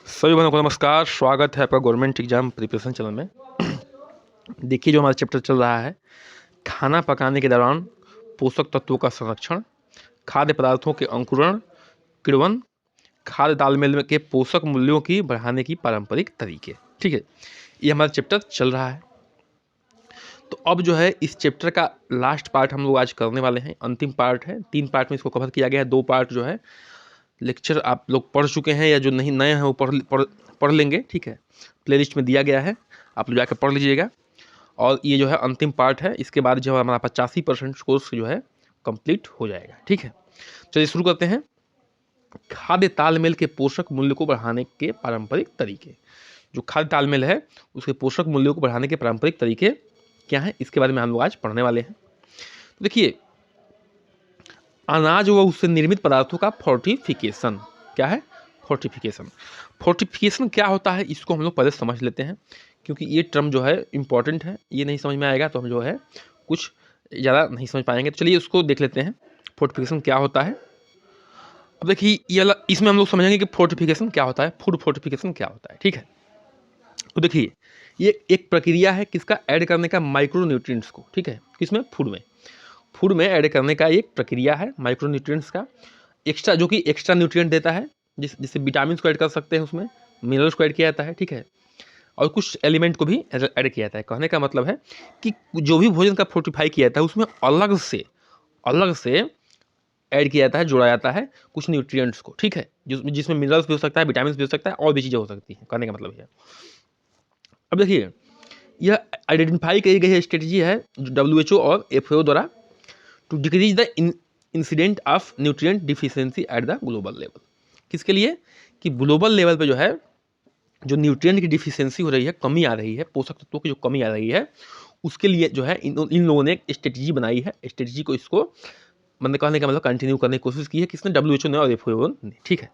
सभी बहनों को नमस्कार। स्वागत है आपका गवर्नमेंट एग्जाम प्रिपरेशन चैनल में। देखिए, जो हमारा चैप्टर चल रहा है, खाना पकाने के दौरान पोषक तत्वों का संरक्षण, खाद्य पदार्थों के अंकुरण, किण्वन, खाद्य तालमेल के पोषक मूल्यों की बढ़ाने की पारंपरिक तरीके। ठीक है, ये हमारा चैप्टर चल रहा है। तो अब जो है इस चैप्टर का लास्ट पार्ट हम लोग आज करने वाले हैं। अंतिम पार्ट है, 3 पार्ट में इसको कवर किया गया है। 2 पार्ट जो है लेक्चर आप लोग पढ़ चुके हैं या जो नहीं नए हैं वो पढ़ लेंगे। ठीक है, प्लेलिस्ट में दिया गया है, आप लोग जाकर पढ़ लीजिएगा। और ये जो है अंतिम पार्ट है, इसके बाद जो है हमारा 85% कोर्स जो है कंप्लीट हो जाएगा। ठीक है, चलिए शुरू करते हैं। खाद्य तालमेल के पोषक मूल्य को बढ़ाने के पारंपरिक तरीके। जो खाद्य तालमेल है उसके पोषक मूल्यों को बढ़ाने के पारंपरिक तरीके क्या हैं, इसके बारे में हम लोग आज पढ़ने वाले हैं। तो देखिए, अनाज व उससे निर्मित पदार्थों का फोर्टिफिकेशन क्या है। फोर्टिफिकेशन क्या होता है, इसको हम लोग पहले समझ लेते हैं, क्योंकि ये टर्म जो है इंपॉर्टेंट है। ये नहीं समझ में आएगा तो हम जो है कुछ ज़्यादा नहीं समझ पाएंगे। तो चलिए उसको देख लेते हैं, फोर्टिफिकेशन क्या होता है। अब देखिए, ये इसमें हम लोग समझेंगे कि फोर्टिफिकेशन क्या होता है, फूड फोर्टिफिकेशन क्या होता है। ठीक है, तो देखिए ये एक प्रक्रिया है किसका, ऐड करने का माइक्रो न्यूट्रिएंट्स को। ठीक है, किसमें, फूड में ऐड करने का एक प्रक्रिया है माइक्रो न्यूट्रिएंट्स का। एक्स्ट्रा, जो कि एक्स्ट्रा न्यूट्रिएंट देता है, जिससे विटामिन को ऐड कर सकते हैं, उसमें मिनरल्स को ऐड किया जाता है। ठीक है, और कुछ एलिमेंट को भी ऐड किया जाता है। कहने का मतलब है कि जो भी भोजन का फोर्टिफाई किया जाता है उसमें अलग से ऐड किया जाता है, जोड़ा जाता है कुछ न्यूट्रिएंट्स को। ठीक है, जिसमें मिनरल्स भी हो सकता है, विटामिन भी हो सकता है, और भी चीज़ें हो सकती हैं। कहने का मतलब है, अब देखिए यह आइडेंटिफाई की गई स्ट्रेटजी है WHO और FAO द्वारा to decrease the incident of nutrient deficiency at the global level. किसके लिए, कि ग्लोबल लेवल पे जो है जो न्यूट्रिएंट की डिफिशियंसी हो रही है, कमी आ रही है, पोषक तत्वों की जो कमी आ रही है, उसके लिए जो है इन लोगों ने एक स्ट्रेटजी बनाई है। स्ट्रेटजी को इसको मतलब कहने का मतलब कंटिन्यू करने की कोशिश की है, किसने, WHO ने और FAO ने। ठीक है,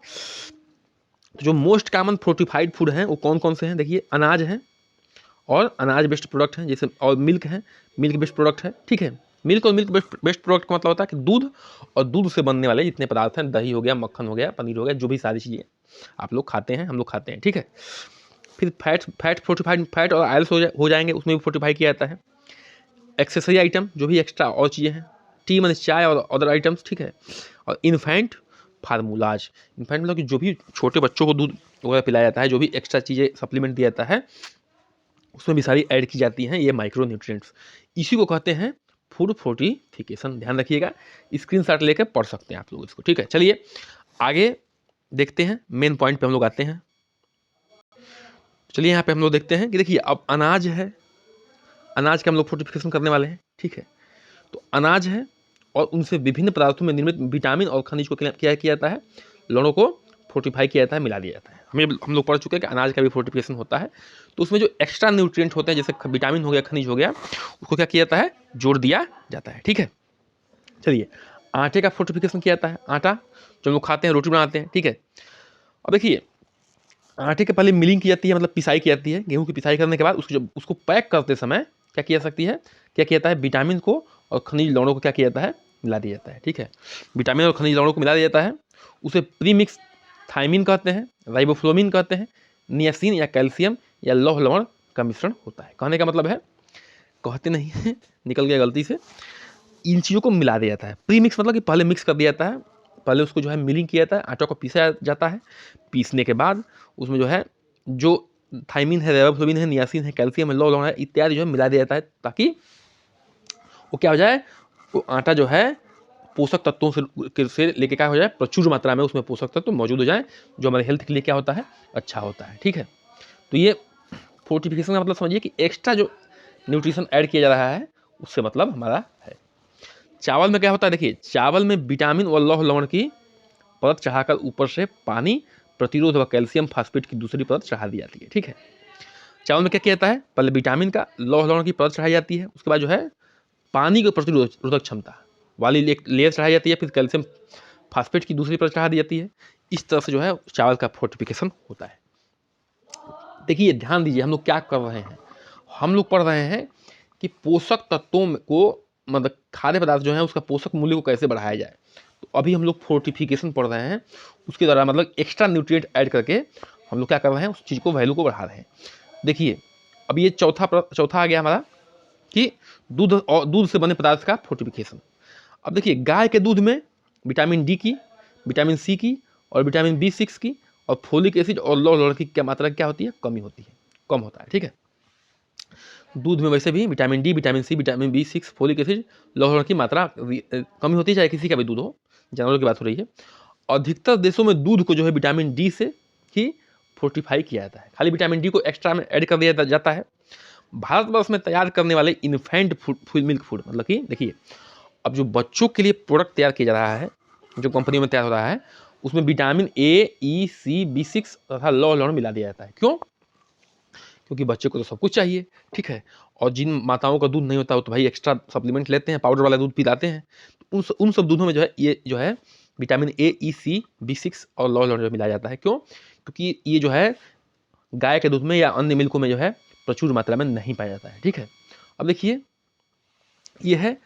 तो जो मोस्ट कॉमन फोर्टिफाइड फूड हैं वो कौन कौन से हैं, देखिए अनाज हैं और अनाज बेस्ड प्रोडक्ट हैं, जैसे और मिल्क है, मिल्क बेस्ड प्रोडक्ट है। ठीक है, मिल्क और मिल्क बेस्ड प्रोडक्ट का मतलब होता है कि दूध और दूध से बनने वाले जितने पदार्थ हैं, दही हो गया, मक्खन हो गया, पनीर हो गया, जो भी सारी चीज़ें आप लोग खाते हैं, हम लोग खाते हैं। ठीक है, फिर फैट फोर्टिफाइड फैट और ऑयल्स हो जाएंगे, उसमें भी फोर्टिफाई किया जाता है। एक्सेसरी आइटम, जो भी एक्स्ट्रा और चीज़ें हैं, टी मन चाय और अदर आइटम्स। ठीक है, और इन्फेंट फार्मूलाज, इन्फेंट मतलब कि जो भी छोटे बच्चों को दूध वगैरह पिलाया जाता है, जो भी एक्स्ट्रा चीज़ें सप्लीमेंट दिया जाता है, उसमें भी सारी ऐड की जाती हैं ये माइक्रो न्यूट्रिएंट्स। इसी को कहते हैं फूड फोर्टिफिकेशन। ध्यान रखिएगा, स्क्रीनशॉट लेकर पढ़ सकते हैं आप लोग इसको। ठीक है, चलिए आगे देखते हैं, मेन पॉइंट पे हम लोग आते हैं। चलिए यहाँ पे हम लोग देखते हैं कि देखिए अब अनाज है, अनाज का हम लोग फोर्टिफिकेशन करने वाले हैं। ठीक है, तो अनाज है और उनसे विभिन्न पदार्थों में निर्मित विटामिन और खनिज को क्या किया जाता है, लवणों को फोर्टिफाई किया जाता है, मिला दिया जाता है। हम लोग पढ़ चुके हैं कि अनाज का भी फोर्टिफिकेशन होता है। तो उसमें जो एक्स्ट्रा न्यूट्रिएंट होते हैं, जैसे विटामिन हो गया, खनिज हो गया, उसको क्या किया जाता है, जोड़ दिया जाता है। ठीक है, चलिए आटे का फोर्टिफिकेशन किया जाता है। आटा जो हम लोग खाते हैं, रोटी बनाते हैं। ठीक है, अब देखिए आटे के पहले मिलिंग की जाती है, मतलब पिसाई की जाती है। गेहूं की पिसाई करने के बाद उसको पैक करते समय क्या किया सकती है, क्या किया जाता है, विटामिन को और खनिज लवणों को क्या किया जाता है, मिला दिया जाता है। ठीक है, विटामिन और खनिज लवणों को मिला दिया जाता है, उसे प्रीमिक्स थायमिन कहते हैं, राइबोफ्लोमिन कहते हैं, नियासिन या कैल्शियम या लौह लवण का मिश्रण होता है। कहने का मतलब है, कहते नहीं है, निकल गया गलती से, इन चीज़ों को मिला दिया जाता है। प्रीमिक्स मतलब कि पहले मिक्स कर दिया जाता है, पहले उसको जो है मिलिंग किया जाता है, आटा को पीसा जाता है। पीसने के बाद उसमें जो है जो थाइमिन है, राइबोफ्लोविन है, नियासिन है, कैल्शियम है, लौह लवण है इत्यादि जो है मिला दिया जाता है, ताकि वो क्या हो जाए, वो आटा जो है पोषक तत्वों से लेके क्या हो जाए, प्रचुर मात्रा में उसमें पोषक तत्व मौजूद हो जाए, जो हमारे हेल्थ के लिए क्या होता है, अच्छा होता है। ठीक है, तो ये फोर्टिफिकेशन का मतलब समझिए कि एक्स्ट्रा जो न्यूट्रिशन ऐड किया जा रहा है, उससे मतलब हमारा है। चावल में क्या होता है, देखिए चावल में विटामिन और लौह लवण की परत चढ़ाकर ऊपर से पानी, प्रतिरोध व कैल्शियम फास्फेट की दूसरी परत चढ़ा दी जाती है। ठीक है, चावल में क्या किया जाता है, पहले विटामिन का, लौह लवण की परत चढ़ाई जाती है, उसके बाद जो है पानी की प्रतिरोधक क्षमता वाली एक लेयर चढ़ाई जाती है, फिर कैल्शियम फास्फेट की दूसरी परत चढ़ा दी जाती है। इस तरह से जो है चावल का फोर्टिफिकेशन होता है। देखिए ध्यान दीजिए, हम लोग क्या कर रहे हैं, हम लोग पढ़ रहे हैं कि पोषक तत्वों को, मतलब खाद्य पदार्थ जो है उसका पोषक मूल्य को कैसे बढ़ाया जाए। तो अभी हम लोग फोर्टिफिकेशन पढ़ रहे हैं, उसके द्वारा मतलब एक्स्ट्रा न्यूट्रिएंट ऐड करके हम लोग क्या कर रहे हैं, उस चीज़ को वैल्यू को बढ़ा रहे हैं। देखिए अब ये चौथा आ गया हमारा कि दूध और दूध से बने पदार्थ का फोर्टिफिकेशन। अब देखिए गाय के दूध में विटामिन डी की, विटामिन सी की और विटामिन B6 की और फोलिक एसिड और लौह लौह की क्या मात्रा क्या होती है, कमी होती है, कम होता है। ठीक है, दूध में वैसे भी vitamin D, vitamin C, vitamin B6, folic acid, लौह लौह की मात्रा कमी होती है, चाहे किसी का भी दूध हो, जानवरों की बात हो रही है। अधिकतर देशों में दूध को जो है विटामिन डी से ही फोर्टिफाई किया जाता है, खाली विटामिन डी को एक्स्ट्रा में ऐड कर दिया जाता है। भारतवर्ष में तैयार करने वाले इन्फेंट फूड मिल्क फूड, मतलब कि देखिए अब जो बच्चों के लिए प्रोडक्ट तैयार किया जा रहा है, जो कंपनियों में तैयार हो रहा है, उसमें vitamin A, E, C, B6 तथा लौह लौह मिला दिया जाता है। क्यों? क्योंकि बच्चे को तो सब कुछ चाहिए। ठीक है, और जिन माताओं का दूध नहीं होता वो तो भाई एक्स्ट्रा सप्लीमेंट लेते हैं, पाउडर वाला दूध पिलाते हैं। तो उन सब दूधों में जो है ये जो है vitamin A, E, C, B6 और लौह लौह मिलाया जाता है। क्यों? क्योंकि ये जो है गाय के दूध में या अन्य मिल्कों में जो है प्रचुर मात्रा में नहीं पाया जाता है। ठीक है, अब देखिए ये है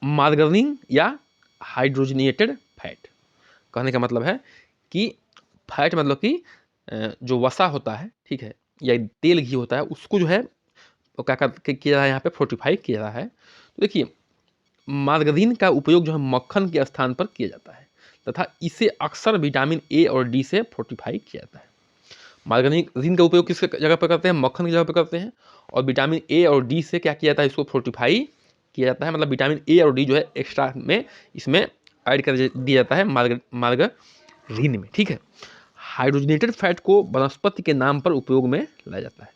मार्गरीन या हाइड्रोजनेटेड फैट। कहने का मतलब है कि फैट मतलब कि जो वसा होता है, ठीक है, या तेल घी होता है, उसको जो है वो क्या किया जा रहा है, यहाँ पे फोर्टिफाई किया जा रहा है। तो देखिए मार्गरीन का उपयोग जो है मक्खन के स्थान पर किया जाता है तथा इसे अक्सर विटामिन ए और डी से फोर्टिफाई किया जाता है। मार्गरीन का उपयोग किस जगह पर करते हैं, मक्खन की जगह पर करते हैं, और विटामिन ए और डी से क्या किया जाता है, इसको फोर्टिफाई किया जाता है। मतलब विटामिन ए और डी जो है एक्स्ट्रा में इसमें ऐड कर दिया जाता है मार्गरीन में। ठीक है, हाइड्रोजनेटेड फैट को वनस्पति के नाम पर उपयोग में लाया जाता है,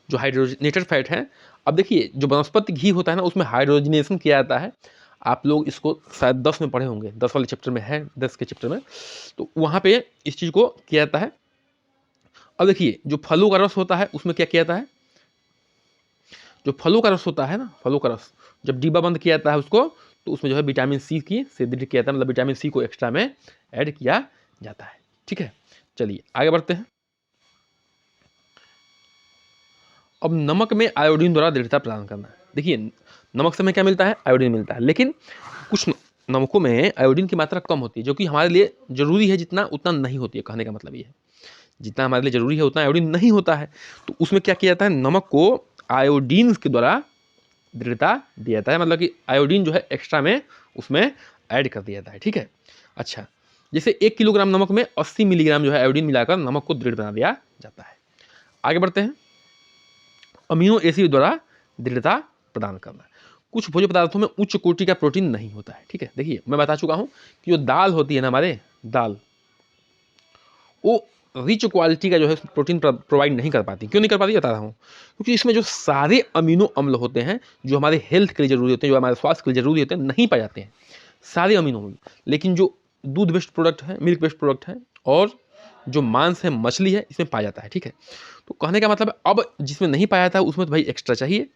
जो हाइड्रोजनेटेड फैट है। अब देखिए जो वनस्पति घी होता है ना, उसमें हाइड्रोजनेशन किया जाता है। आप लोग इसको शायद 10 में पढ़े होंगे, 10 वाले चैप्टर में है, 10 के चैप्टर में, तो वहाँ पे इस चीज़ को किया जाता है। अब देखिए जो फलों का रस होता है उसमें क्या किया जाता है, जो फलों का रस होता है ना, फलों का रस जब डिब्बा बंद किया जाता है उसको, तो उसमें जो है विटामिन सी की से दृढ़ किया जाता है, मतलब विटामिन सी को एक्स्ट्रा में ऐड किया जाता है। ठीक है, चलिए आगे बढ़ते हैं। अब नमक में आयोडीन द्वारा दृढ़ता प्रदान करना है। देखिए नमक से हमें क्या मिलता है, आयोडीन मिलता है, लेकिन कुछ नमकों में आयोडीन की मात्रा कम होती है, जो कि हमारे लिए जरूरी है जितना उतना नहीं होती है। कहने का मतलब ये है जितना हमारे लिए जरूरी है उतना आयोडीन नहीं होता है। तो उसमें क्या किया जाता है, नमक को आयोडीन के द्वारा दृढ़ता दिया जाता है, मतलब कि आयोडीन जो है एक्स्ट्रा में उसमें ऐड कर दिया जाता है। ठीक है, अच्छा जैसे 1 किलोग्राम नमक में 80 मिलीग्राम जो है आयोडीन मिलाकर नमक को दृढ़ बना दिया जाता है। आगे बढ़ते हैं, अमीनो एसिड द्वारा दृढ़ता प्रदान करना। कुछ भोज्य पदार्थों में उच्च कोटि का प्रोटीन नहीं होता है। ठीक है, देखिए मैं बता चुका हूं कि जो दाल होती है ना, हमारे दाल, वो रिच क्वालिटी का जो है प्रोटीन प्रोवाइड नहीं कर पाती। क्यों नहीं कर पाती बता रहा हूँ, क्योंकि इसमें जो सारे अमीनो अम्ल होते हैं जो हमारे हेल्थ के लिए जरूरी होते हैं, जो हमारे स्वास्थ्य के लिए जरूरी होते हैं, नहीं पाए जाते हैं सारे अमीनो अम्ल। लेकिन जो दूध बेस्ड प्रोडक्ट है, मिल्क बेस्ड प्रोडक्ट है, और जो मांस है, मछली है, इसमें पाया जाता है। ठीक है, तो कहने का मतलब है अब जिसमें नहीं पाया जाता है उसमें तो भाई एक्स्ट्रा चाहिए,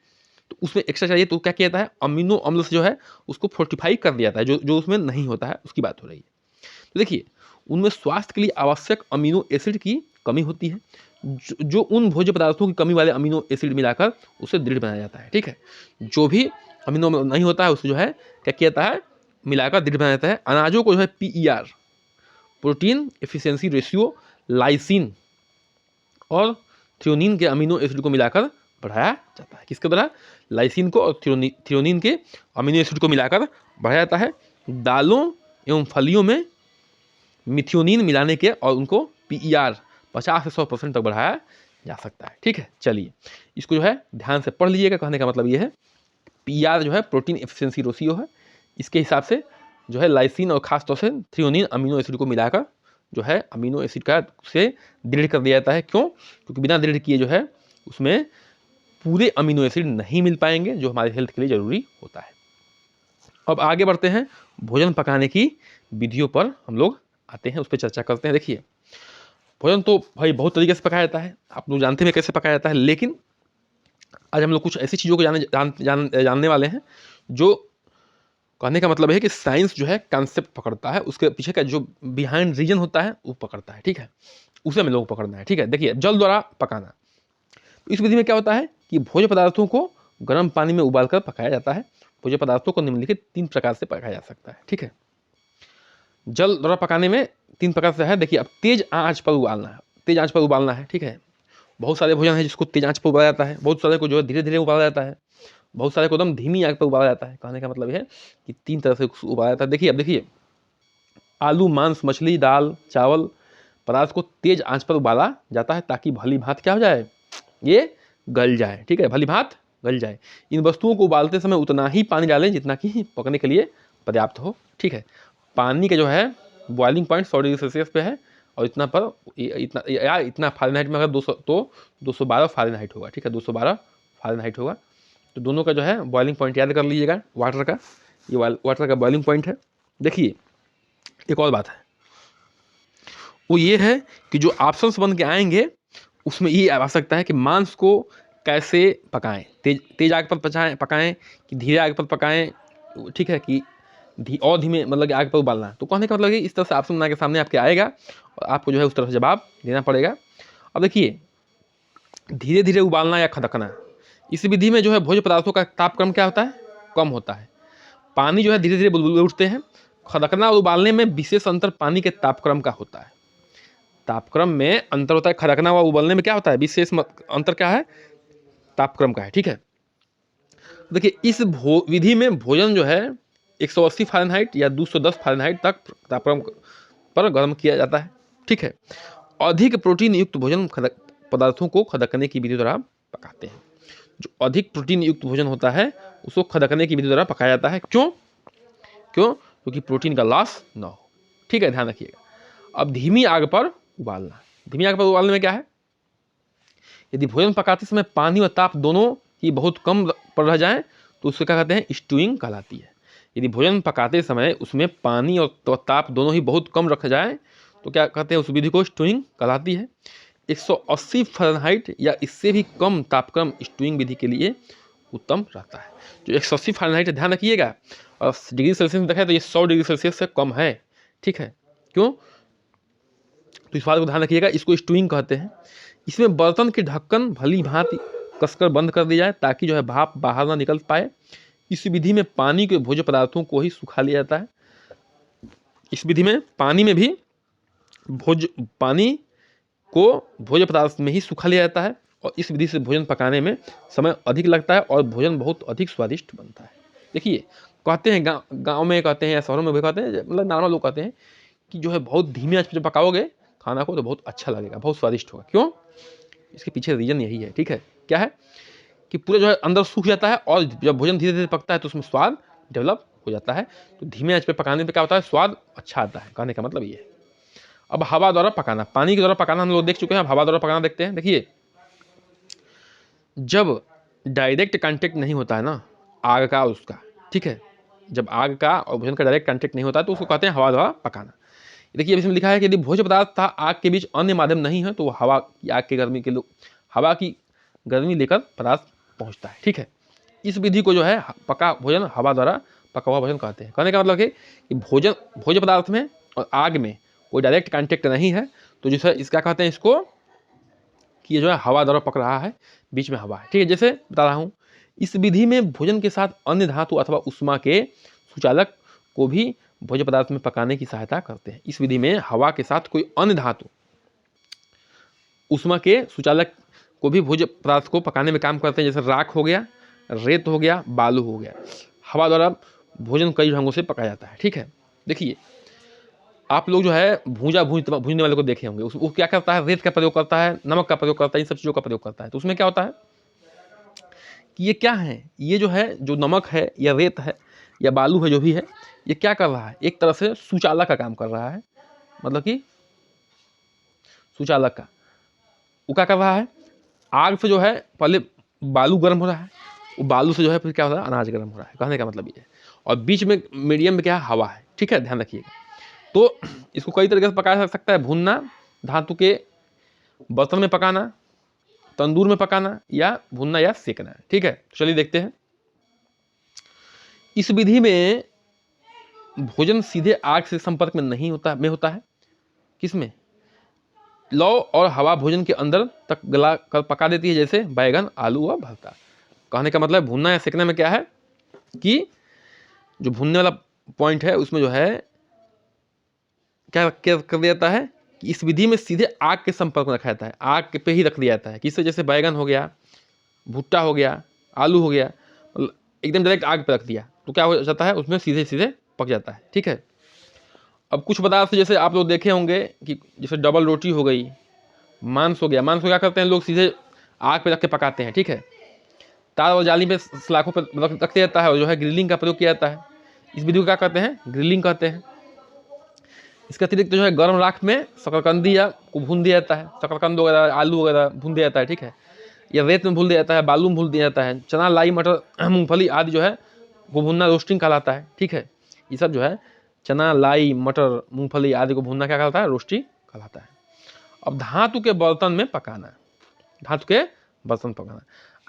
तो उसमें एक्स्ट्रा चाहिए तो क्या किया जाता है, अमीनो अम्ल से जो है उसको फोर्टिफाई कर दिया जाता है, जो उसमें नहीं होता है उसकी बात हो रही है। तो देखिए उनमें स्वास्थ्य के लिए आवश्यक अमीनो एसिड की कमी होती है, जो उन भोज्य पदार्थों की कमी वाले अमीनो एसिड मिलाकर उसे दृढ़ बनाया जाता है। ठीक है, जो भी अमीनो नहीं होता है उसे जो है क्या किया जाता है, मिलाकर दृढ़ बनाया जाता है। अनाजों को जो है PER, protein efficiency ratio, lysine और थ्रियोनिन के अमीनो एसिड को मिलाकर बढ़ाया जाता है। किसके द्वारा, लाइसिन को और थ्रियोनिन के अमीनो एसिड को मिलाकर बढ़ाया जाता है। दालों एवं फलियों में मिथियोनिन मिलाने के और उनको PER 50 से 100% तक बढ़ाया जा सकता है। ठीक है, चलिए इसको जो है ध्यान से पढ़ लीजिएगा। कहने का मतलब ये है PER जो है प्रोटीन एफिशिएंसी रेशियो है, इसके हिसाब से जो है लाइसिन और खासतौर से थ्रियोनिन अमीनो एसिड को मिलाकर जो है अमीनो एसिड का से दृढ़ कर दिया जाता है। क्यों? क्योंकि बिना दृढ़ किए जो है उसमें पूरे अमीनो एसिड नहीं मिल पाएंगे जो हमारे हेल्थ के लिए जरूरी होता है। अब आगे बढ़ते हैं, भोजन पकाने की विधियों पर हम लोग आते हैं, उस पर चर्चा करते हैं। देखिए भोजन तो भाई बहुत तरीके से पकाया जाता है, आप लोग जानते हैं कैसे पकाया जाता है, लेकिन आज हम लोग कुछ ऐसी चीज़ों को जानने वाले हैं जो कहने का मतलब है कि साइंस जो है कॉन्सेप्ट पकड़ता है, उसके पीछे का जो बिहाइंड रीजन होता है वो पकड़ता है। ठीक है, उसे हमें लोग पकड़ना है। ठीक है, देखिए जल द्वारा पकाना, इस विधि में क्या होता है कि भोज्य पदार्थों को गर्म पानी में उबालकर पकाया जाता है। भोज्य पदार्थों को निम्नलिखित 3 प्रकार से पकाया जा सकता है। ठीक है, जल द्वारा पकाने में 3 प्रकार से है। देखिए अब तेज आंच पर उबालना है, तेज आंच पर उबालना है, ठीक है। बहुत सारे भोजन है जिसको तेज आंच पर उबाला जाता है, बहुत सारे को जो है धीरे धीरे उबाला जाता है, बहुत सारे को एकदम धीमी आग पर उबाला जाता है। कहने का मतलब है कि 3 तरह से उबाला जाता है। देखिए, अब देखिए, आलू, मांस, मछली, दाल, चावल पदार्थ को तेज आंच पर उबाला जाता है ताकि भली भांत क्या हो जाए, ये गल जाए, ठीक है, भली भांत गल जाए। इन वस्तुओं को उबालते समय उतना ही पानी डालें जितना कि पकने के लिए पर्याप्त हो, ठीक है। पानी का जो है बॉइलिंग पॉइंट 100 डिग्री सेल्सियस पे है, और इतना पर इतना फ़ारेनहाइट में अगर 200 तो 212 फ़ारेनहाइट होगा, ठीक है, 212 फ़ारेनहाइट होगा। तो दोनों का जो है बॉइलिंग पॉइंट याद कर लीजिएगा वाटर का, ये वाटर का बॉइलिंग पॉइंट है। देखिए, एक और बात है, वो ये है कि जो ऑप्शंस बन के आएंगे उसमें ये आ सकता है कि मांस को कैसे पकाएं, तेज आग पर पकाएं कि धीरे आग पर पकाएं, ठीक है, कि और धीमे मतलब कि आग पर उबालना है। तो कहने का मतलब कि इस तरह से ऑप्शन बना के सामने आपके आएगा और आपको जो है उस तरह से जवाब देना पड़ेगा। अब देखिए, धीरे धीरे उबालना या खदकना, इस विधि में जो है भोज्य पदार्थों का तापक्रम क्या होता है, कम होता है। पानी जो है धीरे धीरे बुलबुले उठते हैं। खदकना और उबालने में विशेष अंतर पानी के तापक्रम का होता है। तापक्रम में अंतर होता है, खदकना व उबलने में क्या होता है, विशेष अंतर क्या है, तापक्रम का है, ठीक है। देखिए, इस विधि में भोजन जो है 180 फ़ारेनहाइट या 210 फ़ारेनहाइट तक तापक्रम पर गर्म किया जाता है, ठीक है। अधिक प्रोटीन युक्त भोजन पदार्थों को खदकने की विधि द्वारा पकाते हैं। जो अधिक प्रोटीन युक्त भोजन होता है उसको खदकने की विधि द्वारा पकाया जाता है। क्यों क्यों क्योंकि प्रोटीन का लॉस ना हो, ठीक है, ध्यान रखिएगा। अब धीमी आग पर उबालना, धीमी आग पर उबालने में क्या है, यदि भोजन पकाते समय पानी और ताप दोनों ही बहुत कम पर रह जाएं तो उसको क्या कहते हैं, स्टूइंग कहलाती है। यदि भोजन पकाते समय उसमें पानी और ताप दोनों ही बहुत कम रख जाएं तो क्या कहते हैं, उस विधि को स्टूइंग कहलाती है। 180 फ़ारेनहाइट या इससे भी कम तापक्रम स्टूइंग विधि के लिए उत्तम रहता है। जो 180 फ़ारेनहाइट है, ध्यान रखिएगा, और डिग्री सेल्सियस में देखा है तो ये 100 डिग्री सेल्सियस से कम है, ठीक है। क्यों, तो इस बात को ध्यान रखिएगा, इसको स्टूइंग कहते हैं। इसमें बर्तन के ढक्कन भली भांति कसकर बंद कर दिया जाए ताकि जो है भाप बाहर ना निकल पाए। इस विधि में पानी के भोज्य पदार्थों को ही सुखा लिया जाता है। इस विधि में पानी में भी पानी को भोज्य पदार्थ में ही सुखा लिया जाता है, और इस विधि से भोजन पकाने में समय अधिक लगता है और भोजन बहुत अधिक स्वादिष्ट बनता है। देखिए, कहते हैं गाँव में कहते हैं या शहरों में भी कहते हैं, मतलब नॉर्मल लोग कहते हैं कि जो है बहुत धीमी आंच पर जब पकाओगे खाना को तो बहुत अच्छा लगेगा, बहुत स्वादिष्ट होगा। क्यों, इसके पीछे रीजन यही है, ठीक है। क्या है कि पूरा जो है अंदर सूख जाता है, और जब भोजन धीरे धीरे पकता है तो उसमें स्वाद डेवलप हो जाता है। तो धीमे आंच पे पकाने पे क्या होता है, स्वाद अच्छा आता है, कहने का मतलब ये है। अब हवा द्वारा पकाना, पानी के द्वारा पकाना हम लोग देख चुके हैं, अब हवा द्वारा पकाना देखते हैं। देखिए, जब डायरेक्ट कांटेक्ट नहीं होता है ना आग का उसका, ठीक है, जब आग का और भोजन का डायरेक्ट कांटेक्ट नहीं होता है तो उसको कहते हैं हवा द्वारा पकाना। देखिए, इसमें लिखा है कि यदि भोज्य पदार्थ तथा आग के बीच अन्य माध्यम नहीं है तो वो हवा की आग की गर्मी के हवा की गर्मी लेकर पदार्थ पहुंचता है, ठीक है। इस विधि को जो है पका भोजन हवा द्वारा पका हुआ भोजन कहते हैं। कहने का मतलब है कि भोज्य पदार्थ में और आग में कोई डायरेक्ट कांटेक्ट नहीं है तो जो है इसका कहते हैं इसको कि ये जो है हवा द्वारा पक रहा है, बीच में हवा है, ठीक है। जैसे बता रहा हूँ, इस विधि में भोजन के साथ अन्य धातु अथवा उष्मा के सुचालक को भी भोज्य पदार्थ में पकाने की सहायता करते हैं। इस विधि में हवा के साथ कोई अन्य धातु उष्मा के सुचालक को भी भोज्य पदार्थ को पकाने में काम करते हैं, जैसे राख हो गया, रेत हो गया, बालू हो गया। हवा द्वारा भोजन कई ढंगों से पकाया जाता है, ठीक है। देखिए, आप लोग जो है भूंजने वाले को देखे होंगे, वो क्या करता है, रेत का प्रयोग करता है, नमक का प्रयोग करता है, इन सब चीज़ों का प्रयोग करता है। तो उसमें क्या होता है कि ये क्या है, ये जो है जो नमक है या रेत है या बालू है, जो भी है, ये क्या कर रहा है, एक तरह से सुचालक का काम कर रहा है। मतलब कि सुचालक का वो क्या कर रहा है, आग से जो है पहले बालू गर्म हो रहा है, वो बालू से जो है फिर क्या हो रहा है, अनाज गर्म हो रहा है। कहने का मतलब ये है, और बीच में मीडियम में क्या है, हवा है, ठीक है, ध्यान रखिएगा। तो इसको कई तरीके से पकाया जा सकता है, भूनना, धातु के बर्तन में पकाना, तंदूर में पकाना, या भूनना या सेकना, ठीक है। चलिए देखते हैं। इस विधि में भोजन सीधे आग से संपर्क में नहीं होता है। किसमें, लौ और हवा भोजन के अंदर तक गला कर पका देती है, जैसे बैगन, आलू और भरता। कहने का मतलब भूनना या सेकने में क्या है कि जो भूनने वाला पॉइंट है उसमें जो है क्या कर दिया जाता है कि इस विधि में सीधे आग के संपर्क में रखा जाता है, आग पे ही रख दिया जाता है। किससे? जैसे बैगन हो गया, भुट्टा हो गया, आलू हो गया, मतलब एकदम डायरेक्ट आग पे रख दिया तो क्या हो जाता है, उसमें सीधे सीधे पक जाता है। ठीक है। अब कुछ पदार्थ जैसे आप लोग देखे होंगे कि जैसे डबल रोटी हो गई, मांस हो गया, मांस को क्या करते हैं लोग, सीधे आग पे रख के पकाते हैं। ठीक है। तार और जाली पे सलाखों पर रख दिया जाता है और जो है ग्रिलिंग का प्रयोग किया जाता है। इस विधि को क्या कहते हैं? ग्रिलिंग कहते हैं। इसके अतिरिक्त जो है गर्म राख में शकरकंदी या को भून दिया जाता है, शकरकंद वगैरह, आलू वगैरह भून दिया जाता है। ठीक है। या रेत में भून दिया जाता है, बालू में भून दिया जाता है। चना, लाई, मटर, मूंगफली आदि जो है वो भूनना रोस्टिंग कहलाता है। ठीक है। ये सब जो है चना, लाई, मटर, मूंगफली आदि को भूनना क्या कहलाता है? रोस्टिंग कहलाता है। अब धातु के बर्तन में पकाना, धातु के बर्तन पकाना,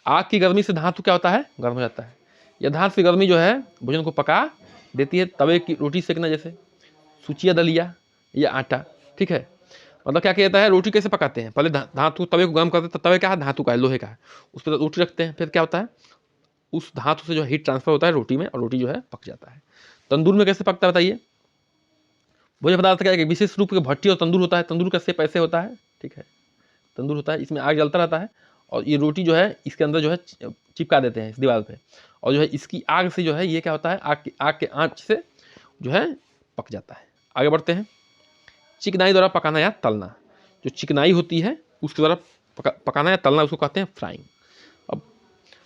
आग की गर्मी से धातु क्या होता है? गर्म हो जाता है। यह धातु की गर्मी जो है भोजन को पका देती है। तवे की रोटी सेकना, जैसे सूचिया दलिया या आटा। ठीक है। मतलब क्या किया जाता है, रोटी कैसे पकाते हैं? पहले धातु तवे को गर्म करते हैं, तवे क्या है? धातु का है, लोहे का है। उस पर रोटी रखते हैं, फिर क्या होता है, उस धातु से जो हीट ट्रांसफर होता है रोटी में और रोटी जो है पक जाता है। तंदूर में कैसे पकता है बताइए? भोज्य पदार्थ का एक विशेष रूप के भट्टी और तंदूर होता है। तंदूर का शेप ऐसे होता है। ठीक है। तंदूर होता है, इसमें आग जलता रहता है और ये रोटी जो है इसके अंदर जो है चिपका देते हैं इस दीवार पे, और जो है इसकी आग से जो है ये क्या होता है, आग के आँच से जो है पक जाता है। आगे बढ़ते हैं। चिकनाई द्वारा पकाना या तलना, जो चिकनाई होती है उसके द्वारा पकाना या तलना, उसको कहते हैं फ्राइंग। अब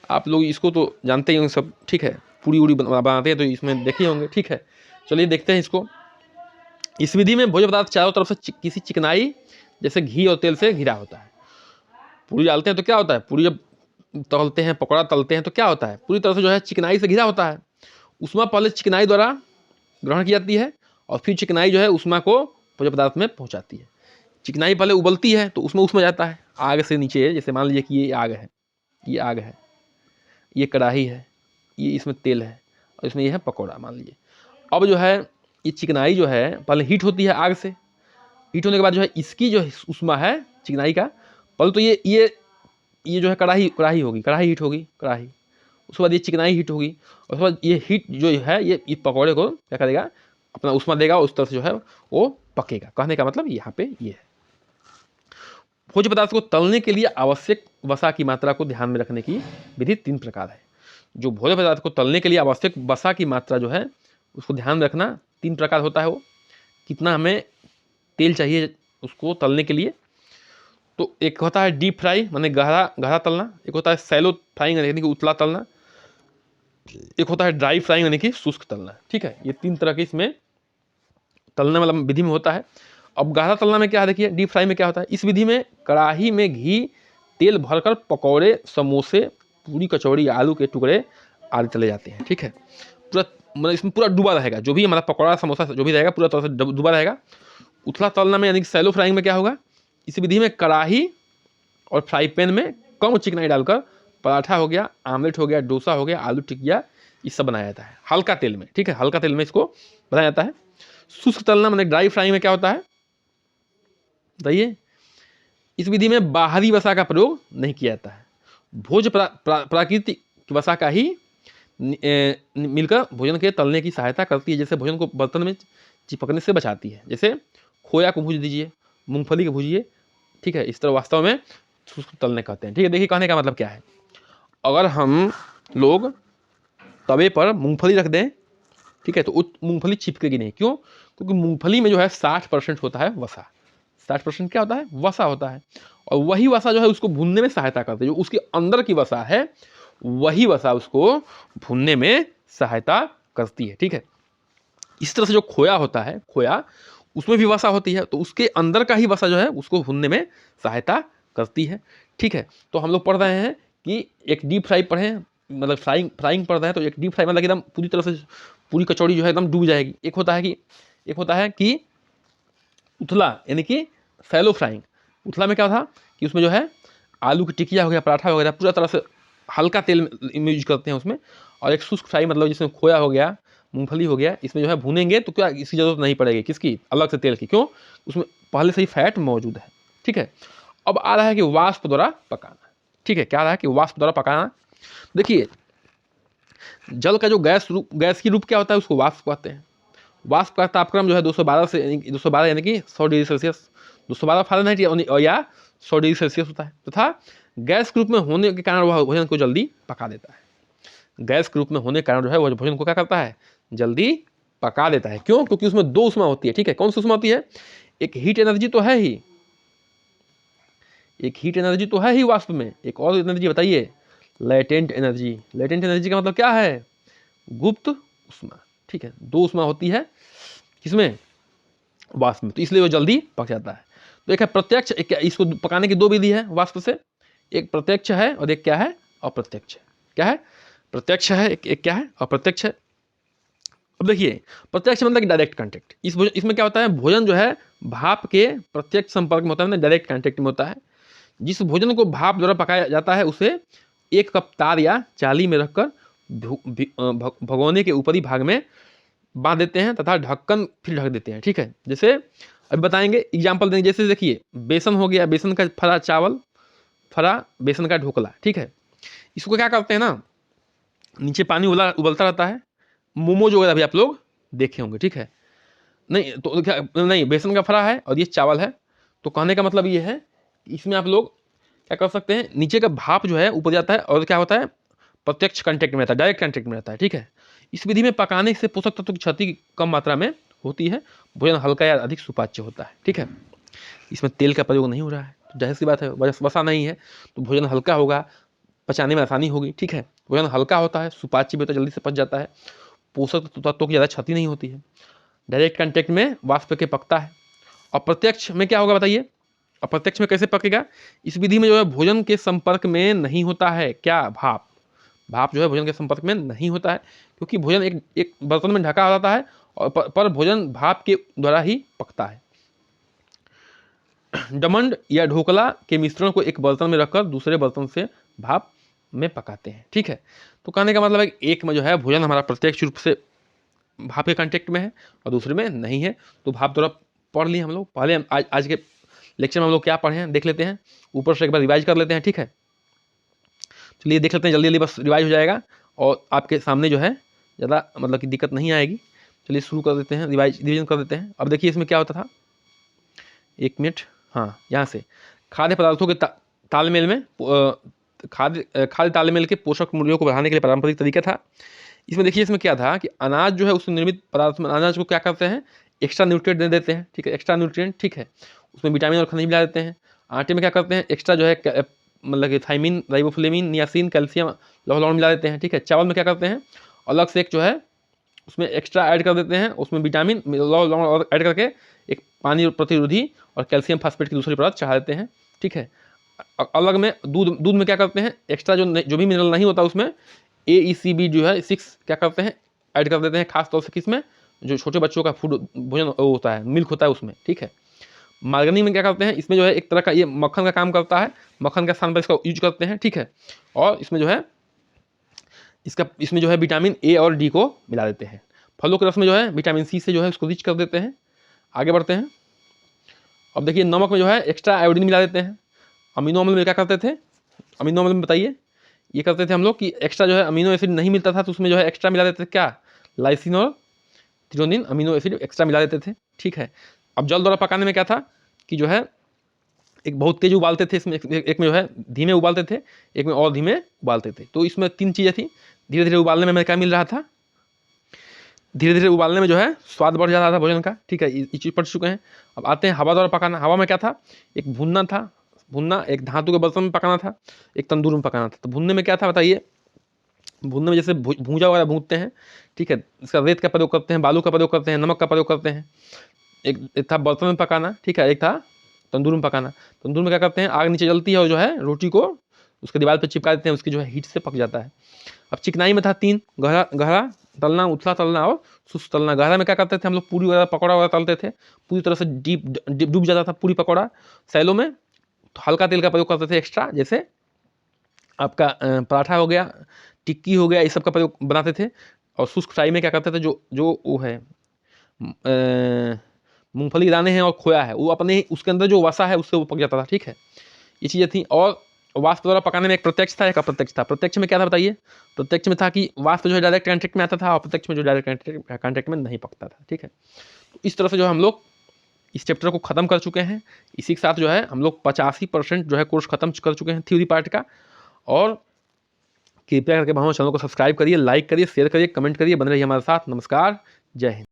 आप लोग इसको तो जानते ही होंगे सब। ठीक है। पूरी उड़ी बनाते हैं तो इसमें देखे होंगे। ठीक है। चलिए देखते हैं इसको। इस विधि में भोज्य पदार्थ चारों तरफ से किसी चिकनाई जैसे घी और तेल से घिरा होता है। पूरी डालते हैं तो क्या होता है, पूरी जब तलते हैं, पकौड़ा तलते हैं तो क्या होता है, पूरी तरह से जो है चिकनाई से घिरा होता है। उष्मा पहले चिकनाई द्वारा ग्रहण की जाती है और फिर चिकनाई जो है उष्मा को भोज्य पदार्थ में पहुंचाती है। चिकनाई पहले उबलती है तो उसमें उष्मा जाता है आग से नीचे। जैसे मान लीजिए कि ये आग है, ये आग है, ये कढ़ाई है, ये इसमें तेल है और इसमें ये है पकौड़ा मान लीजिए। अब जो है ये चिकनाई जो है पहले हीट होती है आग से, हीट होने के बाद जो है इसकी जो उष्मा है चिकनाई का, पहले तो ये जो है कढ़ाई होगी, कढ़ाई हीट होगी, कढ़ाई, उसके बाद ये चिकनाई हीट होगी, उसके बाद ये हीट जो है ये पकौड़े को क्या करेगा, अपना उष्मा देगा, उस तरह से जो है वो पकेगा। कहने का मतलब यहाँ पे ये है। भोज्य पदार्थ को तलने के लिए आवश्यक वसा की मात्रा को ध्यान में रखने की विधि 3 प्रकार है। जो भोज्य पदार्थ को तलने के लिए आवश्यक वसा की मात्रा जो है उसको ध्यान में रखना 3 प्रकार होता है। वो कितना हमें तेल चाहिए उसको तलने के लिए, तो एक होता है डीप फ्राई माने गहरा तलना, एक होता है सैलो फ्राइंग यानी कि उतला तलना, एक होता है ड्राई फ्राइंग यानी कि शुष्क तलना। ठीक है। ये 3 तरह के इसमें तलने वाला विधि में होता है। अब गहरा तलना में क्या है, देखिए डीप फ्राई में क्या होता है, इस विधि में कढ़ाई में घी तेल भरकर पकौड़े, समोसे, पूरी, कचौड़ी, आलू के टुकड़े आदि तले जाते हैं। ठीक है। पूरा मतलब इसमें पूरा डूबा रहेगा, जो भी हमारा पकौड़ा समोसा जो भी रहेगा पूरा तरह से डूबा रहेगा। उथला तलना में यानी कि सैलो फ्राइंग में क्या होगा, इस विधि में कढ़ाई और फ्राई पैन में कम चिकनाई डालकर पराठा हो गया, आमलेट हो गया, डोसा हो गया, आलू टिकिया, ये सब बनाया जाता है हल्का तेल में। ठीक है। हल्का तेल में इसको बनाया जाता है। शुष्क तलना मतलब ड्राई फ्राइंग में क्या होता है बताइए, इस विधि में बाहरी वसा का प्रयोग नहीं किया जाता है। भोज प्राकृतिक वसा का ही मिलकर भोजन के तलने की सहायता करती है। जैसे भोजन को बर्तन में चिपकने से बचाती है। जैसे खोया को भूज दीजिए, मूंगफली को भूजिए। ठीक है। इस तरह वास्तव में शुष्क तलने कहते हैं। ठीक है। देखिए कहने का मतलब क्या है, अगर हम लोग तवे पर मूंगफली रख दें, ठीक है, तो मूंगफली चिपकेगी नहीं। क्यों? क्योंकि मूंगफली में जो है 60% होता है वसा। 60% क्या होता है, वसा होता है, और वही वसा जो है उसको भूनने में सहायता करती है। जो उसके अंदर की वसा है वही वसा उसको भूनने में सहायता करती है। ठीक है। इस तरह से जो खोया होता है, खोया उसमें भी वसा होती है, तो उसके अंदर का ही वसा जो है उसको भूनने में सहायता करती है। ठीक है। तो हम लोग पढ़ रहे हैं कि एक डीप फ्राई पढ़ें, मतलब फ्राइंग पढ़ रहे हैं, तो एक डीप फ्राई मतलब एकदम पूरी तरह से पूरी कचौड़ी जो है एकदम डूब जाएगी। एक होता है कि उथला यानी कि सैलो फ्राइंग। उथला में क्या था कि उसमें जो है आलू की टिकिया हो गया, पराठा वगैरह पूरा तरह से हल्का तेल यूज करते हैं उसमें। और एक शुष्क फ्राई मतलब जिसमें खोया हो गया, मूंगफली हो गया, इसमें जो है भूनेंगे तो क्या इसकी जरूरत नहीं पड़ेगी, किसकी, अलग से तेल की। क्यों? उसमें पहले से ही फैट मौजूद है। ठीक है। अब आ रहा है कि वाष्प द्वारा पकाना। ठीक है। क्या आ रहा है कि वाष्प द्वारा पकाना। देखिए जल का जो गैस की रूप क्या होता है उसको वाष्प कहते हैं। वाष्प का तापक्रम जो है 212 यानी कि 100 डिग्री सेल्सियस 212 फ़ारेनहाइट या 100 डिग्री सेल्सियस होता है, तथा गैस के रूप में होने के कारण वह भोजन को जल्दी पका देता है। गैस के रूप में होने के कारण जो है वह भोजन को क्या करता है, जल्दी पका देता है। क्यों? क्योंकि उसमें दो उष्मा होती है। ठीक है, कौन सी उष्मा होती है? एक हीट एनर्जी तो है ही, एक हीट एनर्जी तो है ही वाष्प में, एक और एनर्जी बताइए, लेटेंट एनर्जी। लेटेंट एनर्जी का मतलब क्या है? गुप्त उष्मा। ठीक है, दो उष्मा होती है किसमें? वाष्प में, तो इसलिए वो जल्दी पक जाता है। तो एक है प्रत्यक्ष, एक इसको पकाने की दो विधि है वाष्प से, एक प्रत्यक्ष है और एक क्या है? अप्रत्यक्ष है। क्या है? प्रत्यक्ष है, एक क्या है? अप्रत्यक्ष है। अब देखिए, प्रत्यक्ष मतलब कि डायरेक्ट कांटेक्ट। इसमें क्या होता है, भोजन जो है भाप के प्रत्यक्ष संपर्क में होता है, डायरेक्ट कांटेक्ट में होता है। जिस भोजन को भाप द्वारा पकाया जाता है उसे एक कप तार या चाली में रखकर भगोने के ऊपरी भाग में बांध देते हैं तथा ढक्कन फिर ढक देते हैं। ठीक है, जैसे अभी बताएंगे, एग्जाम्पल देंगे। जैसे देखिए, बेसन हो गया, बेसन का फरा चावल, फरा बेसन का ढोकला। ठीक है, इसको क्या करते हैं ना, नीचे पानी उबलता रहता है। मोमोज वगैरह भी आप लोग देखे होंगे। ठीक है, नहीं तो क्या, नहीं, बेसन का फरा है और ये चावल है। तो कहने का मतलब ये है, इसमें आप लोग क्या कर सकते हैं, नीचे का भाप जो है ऊपर जाता है और क्या होता है, प्रत्यक्ष कांटेक्ट में रहता है, डायरेक्ट कांटेक्ट में रहता है। ठीक है, इस विधि में पकाने से पोषक तत्वों की क्षति कम मात्रा में होती है, भोजन हल्का या अधिक सुपाच्य होता है। ठीक है, इसमें तेल का प्रयोग नहीं हो रहा है, तो जाहिर सी बात है वसा नहीं है, तो भोजन हल्का होगा, पचाने में आसानी होगी। ठीक है, भोजन हल्का होता है, सुपाच्य भी तो जल्दी से पच जाता है, पोषक तत्वों की ज़्यादा क्षति नहीं होती है, डायरेक्ट कांटेक्ट में वाष्प के पकता है। अप्रत्यक्ष में क्या होगा बताइए, अप्रत्यक्ष में कैसे पकेगा? इस विधि में जो है भोजन के संपर्क में नहीं होता है, क्या? भाप। भाप जो है भोजन के संपर्क में नहीं होता है, क्योंकि भोजन एक बर्तन में ढका रहता है और पर भोजन भाप के द्वारा ही पकता है। डमंड या ढोकला के मिश्रण को एक बर्तन में रखकर दूसरे बर्तन से भाप में पकाते हैं। ठीक है, तो कहने का मतलब है एक में जो है भोजन हमारा प्रत्यक्ष रूप से भाप के कांटेक्ट में है और दूसरे में नहीं है। तो भाप द्वारा पढ़ लिए हम लोग। पहले हम आज के लेक्चर में हम लोग क्या पढ़े हैं देख लेते हैं, ऊपर से एक बार रिवाइज कर लेते हैं। ठीक है, चलिए देख लेते हैं, जल्दी जल्दी बस रिवाइज हो जाएगा और आपके सामने जो है ज़्यादा मतलब कि दिक्कत नहीं आएगी। चलिए शुरू कर देते हैं, रिविजन कर देते हैं। अब देखिए इसमें क्या होता था, एक मिनट, हाँ, यहाँ से खाद्य पदार्थों के तालमेल में खाद्य तालमेल के पोषक मूल्यों को बढ़ाने के लिए पारंपरिक तरीका था। इसमें देखिए, इसमें क्या था कि अनाज जो है उससे निर्मित पदार्थ में अनाज को क्या करते हैं, एक्स्ट्रा न्यूट्रिएंट दे देते हैं। ठीक है, एक्स्ट्रा न्यूट्रिएंट। ठीक है, उसमें विटामिन और खनिज मिला देते हैं। आटे में क्या करते हैं, एक्स्ट्रा जो है मतलब कि थाइमिन, राइबोफ्लेविन, नियासिन, कैल्शियम, लौह लवण मिला देते हैं। ठीक है, चावल में क्या करते हैं, अलग से एक जो है उसमें एक्स्ट्रा ऐड कर देते हैं, उसमें विटामिन, लौह लवण और ऐड करके एक पानी प्रतिरोधी और कैल्शियम फास्फेट की दूसरी परत चढ़ा देते हैं। ठीक है, अलग में दूध में क्या करते हैं, एक्स्ट्रा जो भी मिनरल नहीं होता उसमें AECB जो है 6 क्या करते हैं, ऐड कर देते हैं, खास तौर से किसमें, जो छोटे बच्चों का फूड भोजन होता है, मिल्क होता है उसमें। ठीक है, मार्गनी में क्या करते हैं, इसमें जो है एक तरह का ये मक्खन का काम करता है, मक्खन का स्थान पर इसका यूज करते हैं। ठीक है, और इसमें जो है इसमें जो है विटामिन A और D को मिला देते हैं। फलों के रस में जो है विटामिन C से जो है उसको रिच कर देते हैं। आगे बढ़ते हैं। अब देखिए, नमक में जो है एक्स्ट्रा आयोडीन मिला देते हैं। अमीनो अम्ल में क्या करते थे, अमीनो अम्ल में बताइए, ये करते थे हम लोग कि एक्स्ट्रा जो है अमीनो एसिड नहीं मिलता था तो उसमें जो है एक्स्ट्रा मिला देते थे, क्या, लाइसिन और थ्रियोनिन अमीनो एसिड एक्स्ट्रा मिला देते थे। ठीक है, अब जल द्वारा पकाने में क्या था कि जो है एक बहुत तेज उबालते थे, इसमें एक में जो है धीमे उबालते थे, एक में और धीमे उबालते थे। तो इसमें 3 चीज़ें थी। धीरे धीरे उबालने में हमें क्या मिल रहा था, धीरे धीरे उबालने में जो है स्वाद बढ़ जा रहा था भोजन का। ठीक है, ये चीज़ पढ़ चुके हैं। अब आते हैं हवा द्वारा पकाना। हवा में क्या था, एक भुनना था, भुनना एक धातु के बर्तन में पकाना था, एक तंदूर में पकाना था। तो भुनने में क्या था बताइए, भुनने में जैसे भूजा वगैरह भूनते हैं। ठीक है, इसका रेत का प्रयोग करते हैं, बालू का प्रयोग करते हैं, नमक का प्रयोग करते हैं। एक था बर्तन में पकाना। ठीक है, एक था तंदूर में पकाना। तंदूर में क्या करते हैं, आग नीचे जलती है और जो है रोटी को उसके दीवार पर चिपका देते हैं, उसकी जो है हीट से पक जाता है। अब चिकनाई में था 3, गहरा तलना, उथला तलना और शुष्क तलना। गहरा में क्या करते थे हम लोग, पूरी वगैरह पकौड़ा वगैरह तलते थे, पूरी तरह से डूब जाता था पूरी पकौड़ा। सैलो में तो हल्का तेल का प्रयोग करते थे एक्स्ट्रा, जैसे आपका पराठा हो गया, टिक्की हो गया, इस सब का प्रयोग बनाते थे। और शुष्क फ्राई में क्या करते थे, जो वो है मूंगफली के दाने हैं और खोया है, वो अपने उसके अंदर जो वसा है उससे वो पक जाता था। ठीक है, ये चीज़ें थी। और वाष्प द्वारा पकाने में एक प्रत्यक्ष था, एक अप्रत्यक्ष था। प्रत्यक्ष में क्या था बताइए, प्रत्यक्ष में था कि वाष्प जो है डायरेक्ट कांटेक्ट में आता था, अप्रत्यक्ष में जो डायरेक्ट कांटेक्ट में नहीं पकता था। ठीक है, तो इस तरह से जो हम लोग इस चैप्टर को ख़त्म कर चुके हैं। इसी के साथ जो है हम लोग 85% जो है कोर्स ख़त्म कर चुके हैं थ्योरी पार्ट का। और कृपया करके हमारे चैनल को सब्सक्राइब करिए, लाइक करिए, शेयर करिए, कमेंट करिए, बने रहिए हमारे साथ। नमस्कार, जय हिंद।